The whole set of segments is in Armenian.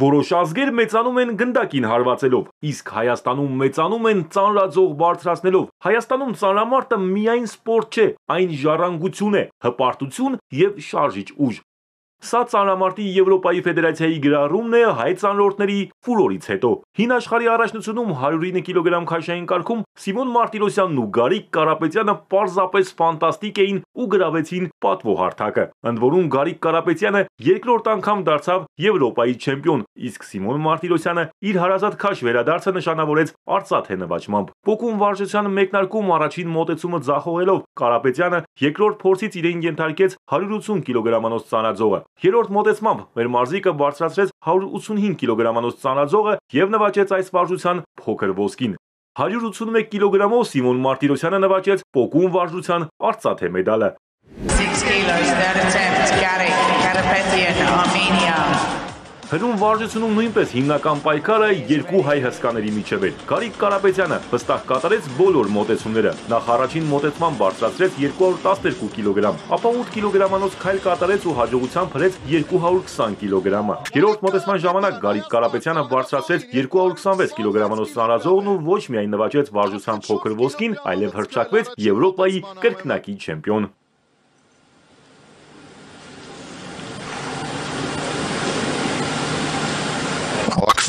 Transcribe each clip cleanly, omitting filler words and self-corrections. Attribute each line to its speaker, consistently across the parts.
Speaker 1: Որոշ ազգեր մեծանում են գնդակին հարվածելով, իսկ Հայաստանում մեծանում են ծանրաձող բարձրացնելով։ Հայաստանում ծանրամարտը միայն սպորտ չէ, այն ժառանգություն է, հպարտություն և շարժիչ ուժ։ Սա ծանրամարտի Եվրոպայի ֆեդերացիայի գրառումն է հայ ծանրորդների ֆուրորից հետո։ Հին աշխարհի առաջնությունում 109 կգ քաշային կարգում Սիմոն Մարտիրոսյանն ու Գարիկ Կարապետյանը պարզապես ֆանտաստիկ էին ու գրավեցին պատվոհարթակը։ Ընդ որում Գարիկ Կարապետյանը երկրորդ անգամ դարձավ Եվրոպայի չեմպիոն, իսկ Սիմոն Մարտիրոսյանը իր հարազատ քաշ վերադարձը նշանավորեց արծաթե նվաճմամբ։ Պոկում վարժության մեկնարկում առաջին մոտեցումը ձախողելով Կարապետյանը երկրորդ փորձից իրեն ենթարկեց 180 կգ-անոց ծանրաձողը։ Երրորդ մոտեցմամբ մեր մարզիկը բարձրացրեց 185 կգ-անոց ծանրաձողը և նվաճեց այս վարժության փոքր ոսկին։ 181 կգ-ով Սիմոն Մարտիրոսյանը նվաճեց պոկում վարժության արծաթե մեդալը։
Speaker 2: 6 kilos, third attempt, Garic Karapetyan, Armenia.
Speaker 1: Հրում վարժությունում նույնպես հիմնական պայքարը երկու հայ հսկաների միջև էր։ Գարիկ Կարապետյանը վստահ կատարեց բոլոր մոտեցումները։ Նախ առաջին մոտեցման բարձրացրեց 212 կգ, ապա 8 կգ-անոց քայլ կատարեց ու հաջողությամբ հրեց 220 կգ-ը։ Երրորդ մոտեցման ժամանակ Գարիկ Կարապետյանը բարձրացրեց 226 կգ-անոց ծանրաձողն ու ոչ միայն նվաճեց վարժության փոքր ոսկին, այլև հռչակվեց Եվրոպայի կրկնակի չեմպիոն։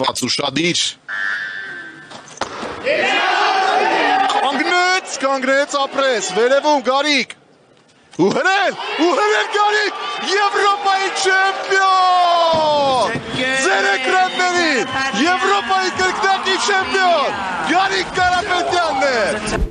Speaker 3: Հավաքված ուշադիր։ Կանգնեց ապրես, վերևում Գարիկ։ Ու հրել Գարիկ, Եվրոպայի չեմպիոն։ Ձեր էկրաններին Եվրոպայի կրկնակի չեմպիոն Գարիկ Կարապետյանն է։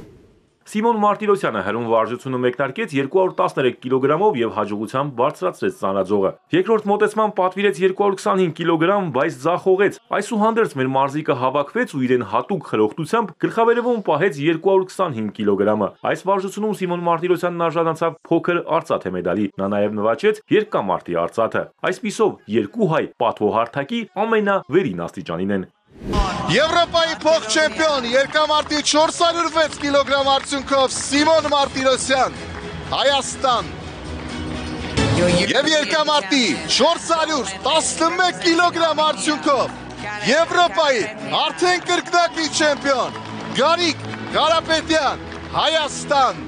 Speaker 1: Սիմոն Մարտիրոսյանը հրում վարժությունը մեկնարկեց 213 կգ-ով և հաջողությամբ բարձրացրեց ծանրաձողը։ Երկրորդ մոտեցման պատվիրեց 225 կգ, բայց ձախողեց։ Այսուհանդերձ մեր մարզիկը հավաքվեց ու իրեն հատուկ խրոխտությամբ գլխավերևում պահեց 225 կգ-ը։ Այս վարժությունում Սիմոն Մարտիրոսյանն արժանացավ փոքր արծաթե մեդալի։ Նա նաև նվաճեց երկամարտի արծաթը։ Այսպիսով երկու հայ պատվոհարթակի ամենավերին աստիճանին են։
Speaker 3: Եվրոպայի փոխ-չեմպիոն երկամարտի 406 կգ արդյունքով Սիմոն Մարտիրոսյան, Հայաստան։ Եվ երկամարտի 411 կգ արդյունքով Եվրոպայի արդեն կրկնակի չեմպիոն Գարիկ Կարապետյան, Հայաստան։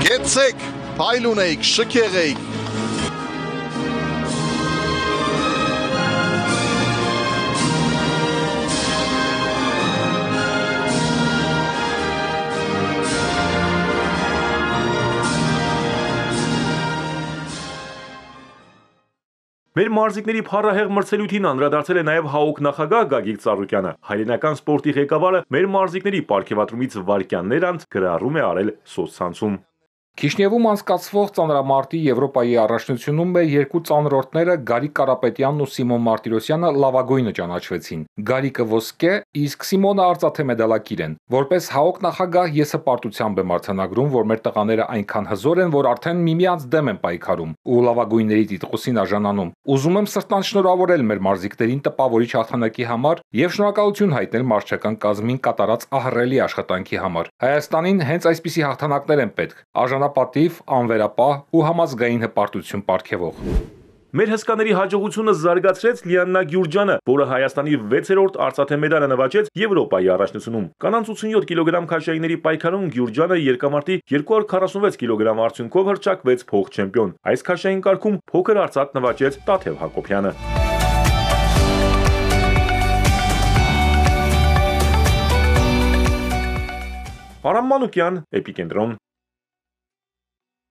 Speaker 3: Գեցեք, փայլուն էիք, շքեղ էիք։
Speaker 1: Մեր մարզիկների փառահեղ մրցելույթին անդրադարձել է նաև ՀԱՕԿ նախագահ Գագիկ Ծառուկյանը։ Հայրենական սպորտի ղեկավարը մեր մարզիկների պարգևատրումից վայրկյաններ անց գրառում է արել սոցցանցում։
Speaker 4: Քիշնևում անցկացվող ծանրամարտի Եվրոպայի առաջնությունում մեր երկու ծանրորդները Գարիկ Կարապետյանն ու Սիմոն Մարտիրոսյանը լավագույնը ճանաչվեցին։ Գարիկը ոսկե, իսկ Սիմոնը արծաթե մեդալակիր են։ Որպես ՀԱՕԿ նախագահ ես հպարտությամբ եմ արձանագրում, որ մեր տղաները այնքան հզոր են, որ արդեն միմյանց դեմ են պայքարում ու լավագույնների տիտղոսին արժանանում։ Ուզում եմ սրտան շնորհավորել մեր մարզիկներին տպավորիչ հաղթանակի համար եւ շնորհակալություն հայտնել մարզչական կազմին կատարած ահռելի աշխատանքի համար։ Հայաստանին հենց այսպիսի հաղթանակներ են պետք։ Պատիվ, անվերապահ ու համազգային հպարտություն պարգևող։
Speaker 1: Մեր հսկաների հաջողությունը զարգացրեց Լիաննա Գյուրջյանը, որը Հայաստանի 6-րդ արծաթե մեդալը նվաճեց Եվրոպայի առաջնությունում։ Կանանց 87 կգ քաշայինների պայքարում Գյուրջյանը երկամարտի 246 կգ արդյունքով հռչակվեց փոխ-չեմպիոն։ Այս քաշային կարգում փոքր արծաթ նվաճեց Տաթև Հակոբյանը։ Արամ Մանուկյան, Էպիկենտրոն։